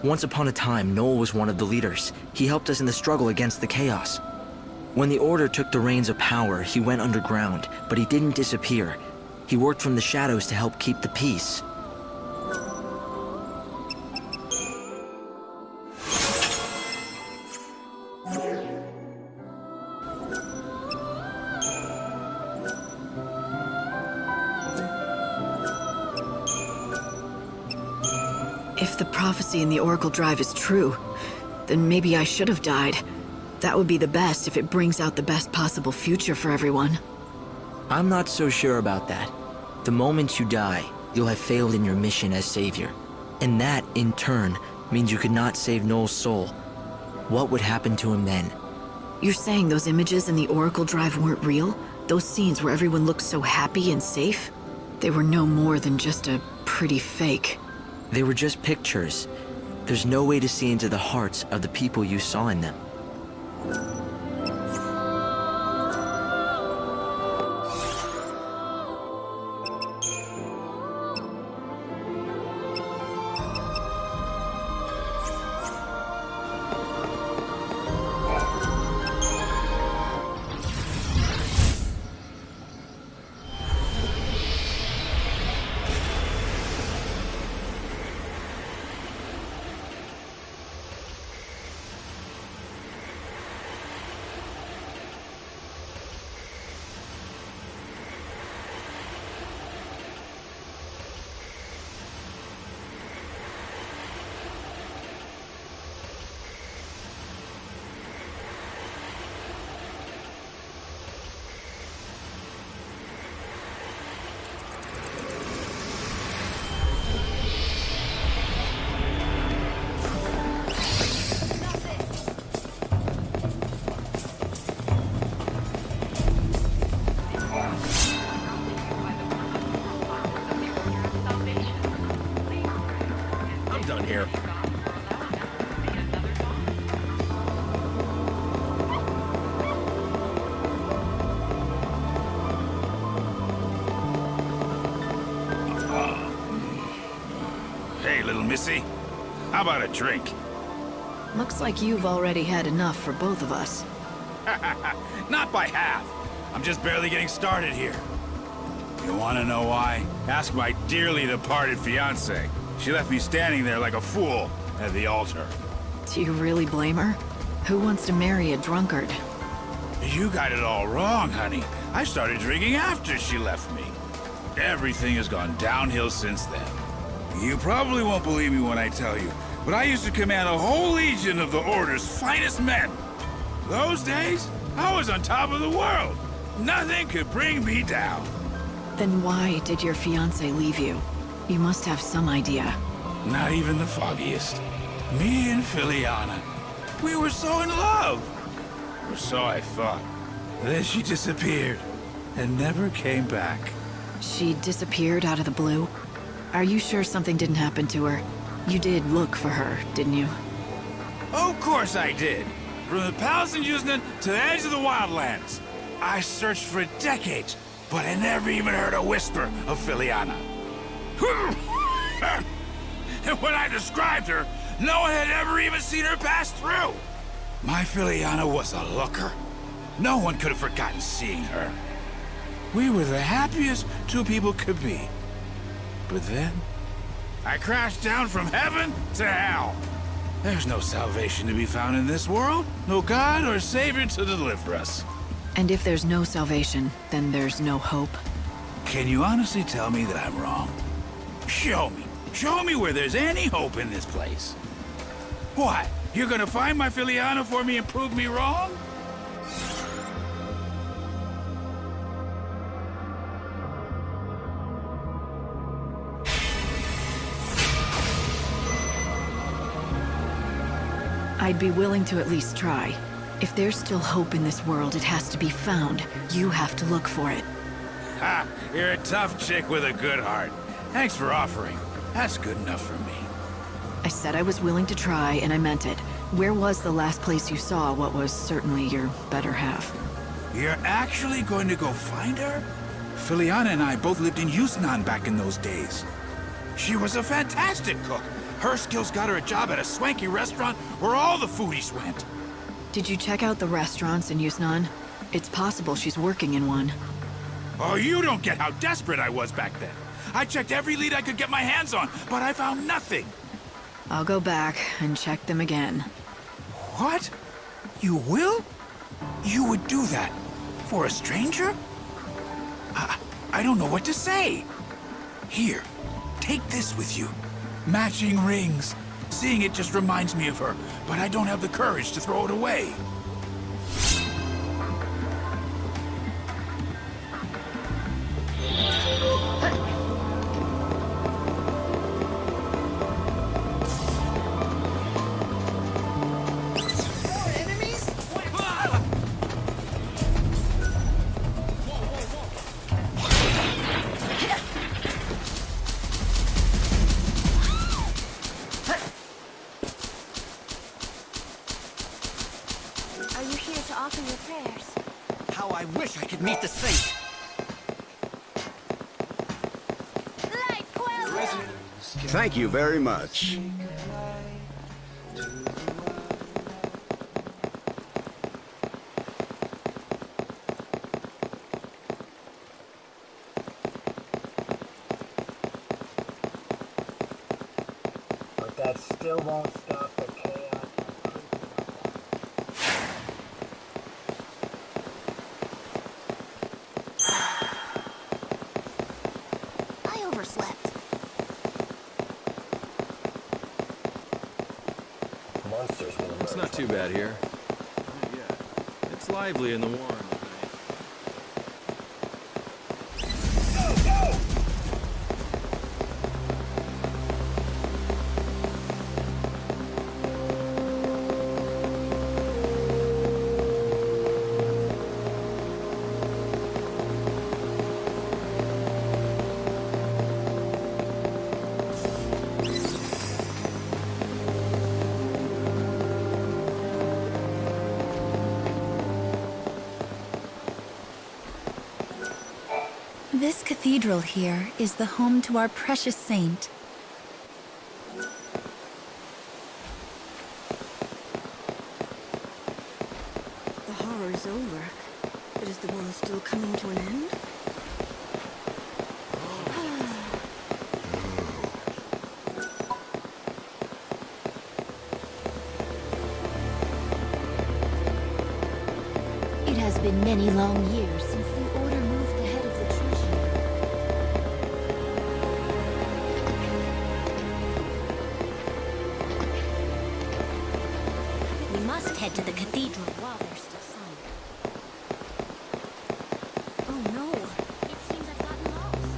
Once upon a time, Noel was one of the leaders. He helped us in the struggle against the chaos. When the Order took the reins of power, he went underground, but he didn't disappear. He worked from the shadows to help keep the peace. If the prophecy in the Oracle Drive is true, then maybe I should have died. That would be the best if it brings out the best possible future for everyone. I'm not so sure about that. The moment you die, you'll have failed in your mission as savior. And that, in turn, means you could not save Noel's soul. What would happen to him then? You're saying those images in the Oracle Drive weren't real? Those scenes where everyone looked so happy and safe? They were no more than just a pretty fake. They were just pictures. There's no way to see into the hearts of the people you saw in them. Here. Hey, little missy. How about a drink? Looks like you've already had enough for both of us. Not by half. I'm just barely getting started here. You want to know why? Ask my dearly departed fiancée. She left me standing there like a fool at the altar. Do you really blame her? Who wants to marry a drunkard? You got it all wrong, honey. I started drinking after she left me. Everything has gone downhill since then. You probably won't believe me when I tell you, but I used to command a whole legion of the Order's finest men. Those days, I was on top of the world. Nothing could bring me down. Then why did your fiancé leave you? You must have some idea. Not even the foggiest. Me and Filiana. We were so in love. Or so I thought. Then she disappeared and never came back. She disappeared out of the blue? Are you sure something didn't happen to her? You did look for her, didn't you? Of course I did. From the palace in Yuznan to the edge of the wildlands. I searched for decades, but I never even heard a whisper of Filiana. And when I described her, no one had ever even seen her pass through. My Filiana was a looker. No one could have forgotten seeing her. We were the happiest two people could be. But then, I crashed down from heaven to hell. There's no salvation to be found in this world. No God or Savior to deliver us. And if there's no salvation, then there's no hope. Can you honestly tell me that I'm wrong? Show me. Show me where there's any hope in this place. What? You're gonna find my Filiana for me and prove me wrong? I'd be willing to at least try. If there's still hope in this world, it has to be found. You have to look for it. Ha! You're a tough chick with a good heart. Thanks for offering. That's good enough for me. I said I was willing to try, and I meant it. Where was the last place you saw what was certainly your better half? You're actually going to go find her? Filiana and I both lived in Yuznan back in those days. She was a fantastic cook, Her skills got her a job at a swanky restaurant where all the foodies went. Did you check out the restaurants in Yusnan? It's possible she's working in one. Oh, you don't get how desperate I was back then. I checked every lead I could get my hands on, but I found nothing. I'll go back and check them again. What? You will? You would do that? For a stranger? I don't know what to say. Here, take this with you. Matching rings. Seeing it just reminds me of her, but I don't have the courage to throw it away. Are you here to offer your prayers? How I wish I could meet the saint! Thank you very much. But that still won't stop the chaos. I overslept. Monsters will emerge. It's not too bad here. Yeah, it's lively in the warm. This cathedral here is the home to our precious saint. The horror is over. But is the world still coming to an end? It has been many long years since the Order moved ahead of the treasure. We must head to the cathedral while there's still sun. Oh no! It seems I've gotten lost.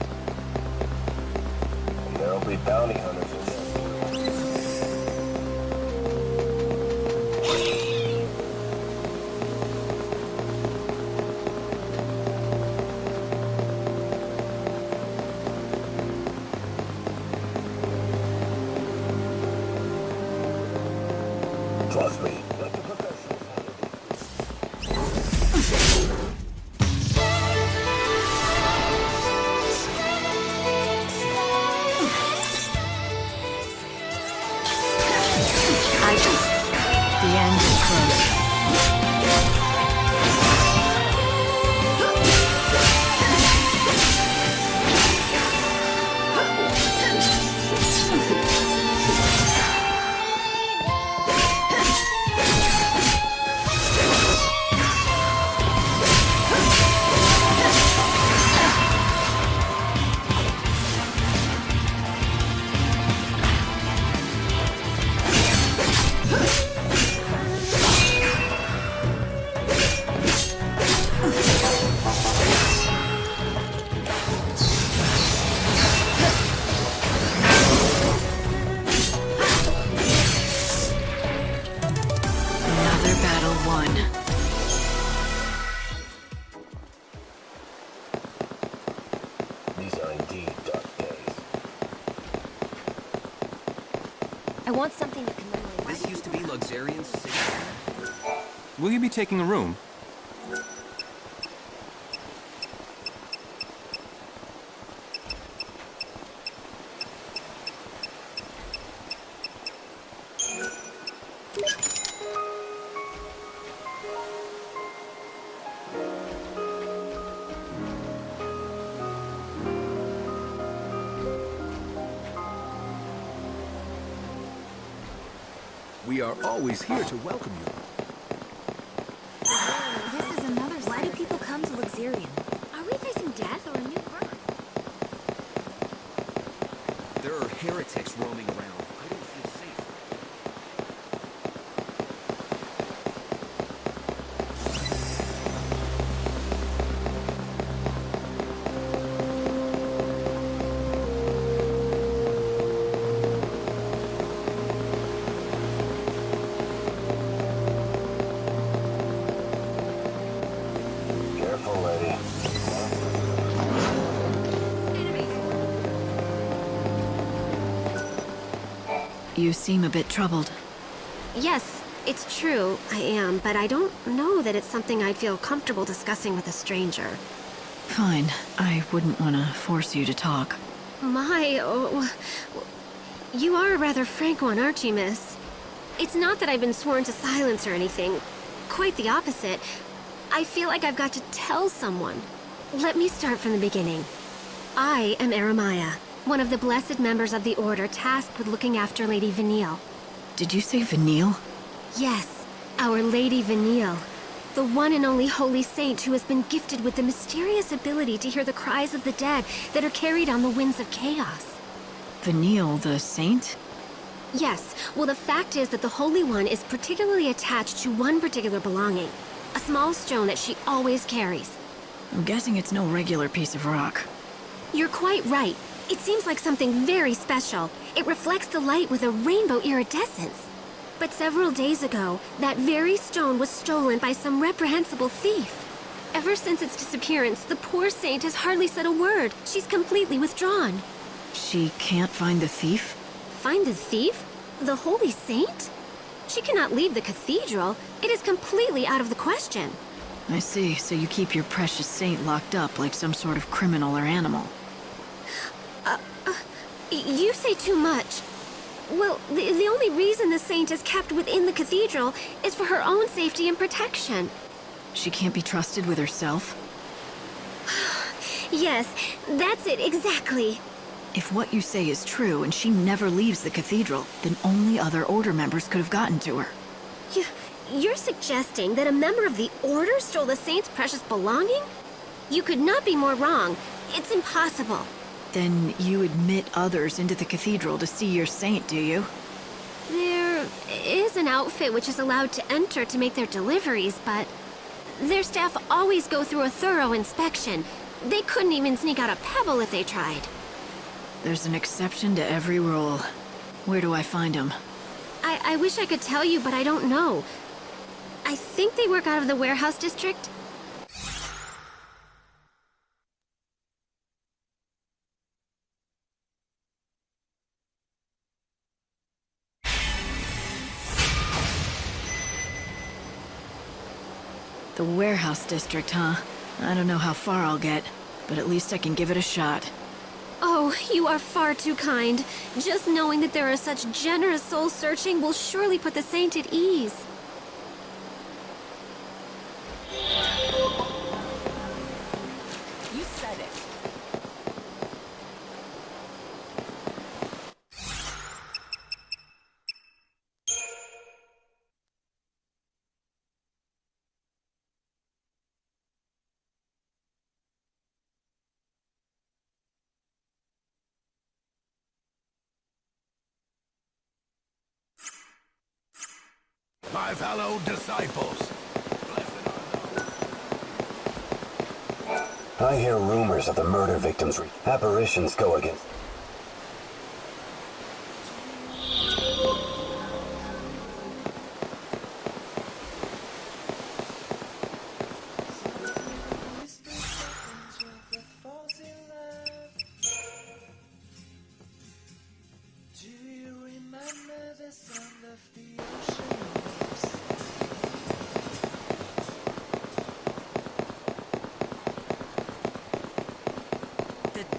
And there'll be bounty hunters in there. Trust me, let the professionals handle it. The end is close. Another battle won. These are indeed dark days. I want something to commemorate. This used to be Luxarian's city. Will you be taking a room? We are always here to welcome you. This is another Why side do of people come to Luxurion? Are we facing death or a new birth? There are heretics roaming around. I don't feel safe. Careful, lady. You seem a bit troubled. Yes, it's true, I am, but I don't know that it's something I'd feel comfortable discussing with a stranger. Fine. I wouldn't want to force you to talk. You are a rather frank one, aren't you, miss? It's not that I've been sworn to silence or anything. Quite the opposite. I feel like I've got to tell someone. Let me start from the beginning. I am Eremiah, one of the blessed members of the Order tasked with looking after Lady Vanille. Did you say Vanille? Yes, our Lady Vanille. The one and only holy saint who has been gifted with the mysterious ability to hear the cries of the dead that are carried on the winds of chaos. Vanille, the saint? Yes, well the fact is that the Holy One is particularly attached to one particular belonging. A small stone that she always carries. I'm guessing it's no regular piece of rock. You're quite right. It seems like something very special. It reflects the light with a rainbow iridescence. But several days ago, that very stone was stolen by some reprehensible thief. Ever since its disappearance, the poor saint has hardly said a word. She's completely withdrawn. She can't find the thief? Find the thief? The holy saint? She cannot leave the cathedral. It is completely out of the question. I see, so you keep your precious saint locked up like some sort of criminal or animal. You say too much. Well, the only reason the saint is kept within the cathedral is for her own safety and protection. She can't be trusted with herself? Yes, that's it, exactly. If what you say is true and she never leaves the cathedral, then only other Order members could have gotten to her. You're suggesting that a member of the Order stole the saint's precious belonging? You could not be more wrong. It's impossible. Then you admit others into the cathedral to see your saint, do you? There is an outfit which is allowed to enter to make their deliveries, but their staff always go through a thorough inspection. They couldn't even sneak out a pebble if they tried. There's an exception to every rule. Where do I find him? I wish I could tell you, but I don't know. I think they work out of the warehouse district. The warehouse district, huh? I don't know how far I'll get, but at least I can give it a shot. Oh, you are far too kind. Just knowing that there are such generous souls searching will surely put the saint at ease. You said it. My fellow disciples. I hear rumors of the murder victims. Apparitions go against.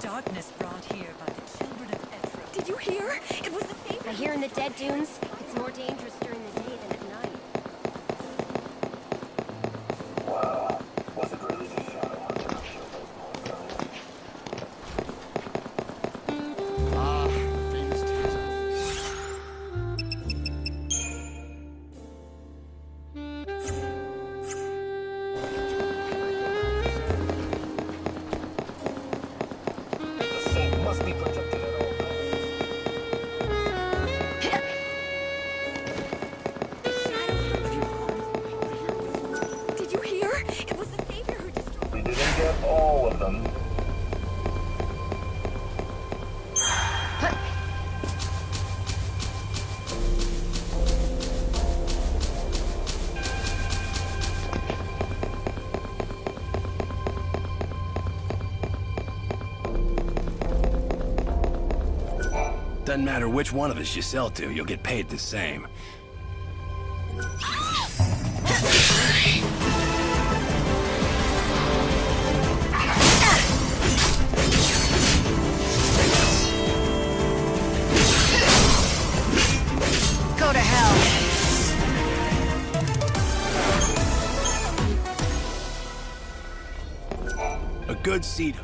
Darkness brought here by the children of Etra. Did you hear? It was the same. I hear in the Dead Dunes, it's more dangerous during the day than at night. Wow. Was it really the shadow hunter who killed those poor girls? Ah, the famous tales. Doesn't matter which one of us you sell to, you'll get paid the same. Go to hell. A good seat.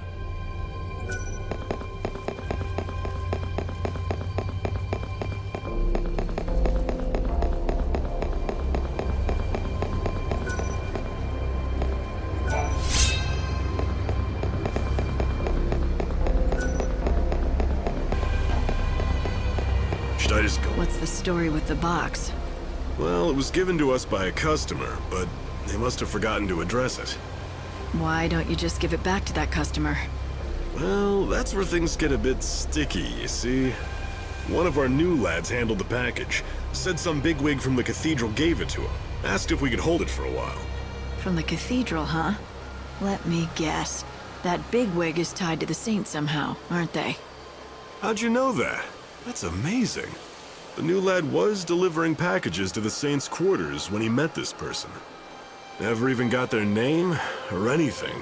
Should I just go? What's the story with the box? Well, it was given to us by a customer, but they must have forgotten to address it. Why don't you just give it back to that customer? Well, that's where things get a bit sticky, you see. One of our new lads handled the package. Said some bigwig from the cathedral gave it to him. Asked if we could hold it for a while. From the cathedral, huh? Let me guess. That bigwig is tied to the saints somehow, aren't they? How'd you know that? That's amazing. The new lad was delivering packages to the saints' quarters when he met this person. Never even got their name or anything.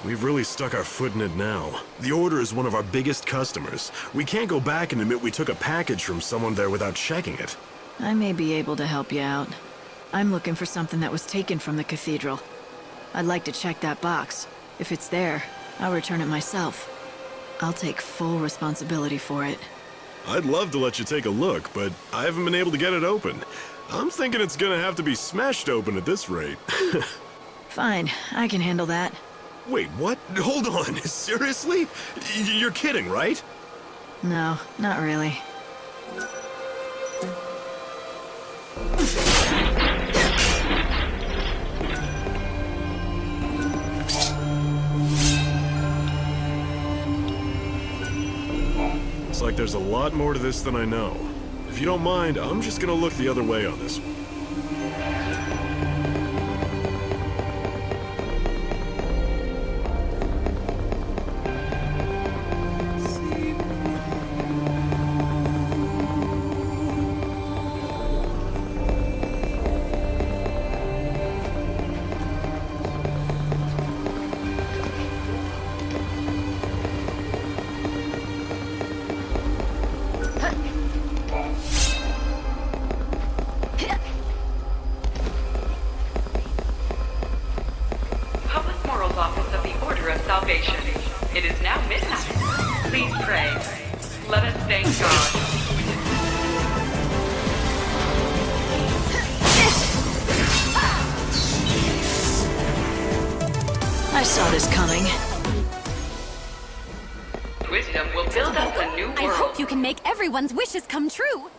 We've really stuck our foot in it now. The Order is one of our biggest customers. We can't go back and admit we took a package from someone there without checking it. I may be able to help you out. I'm looking for something that was taken from the cathedral. I'd like to check that box. If it's there, I'll return it myself. I'll take full responsibility for it. I'd love to let you take a look, but I haven't been able to get it open. I'm thinking it's gonna have to be smashed open at this rate. Fine, I can handle that. Wait, what? Hold on, seriously? You're kidding, right? No, not really. Looks like there's a lot more to this than I know. If you don't mind, I'm just gonna look the other way on this one. It is now midnight. Please pray. Let us thank God. I saw this coming. Wisdom will build us a new world. I hope you can make everyone's wishes come true.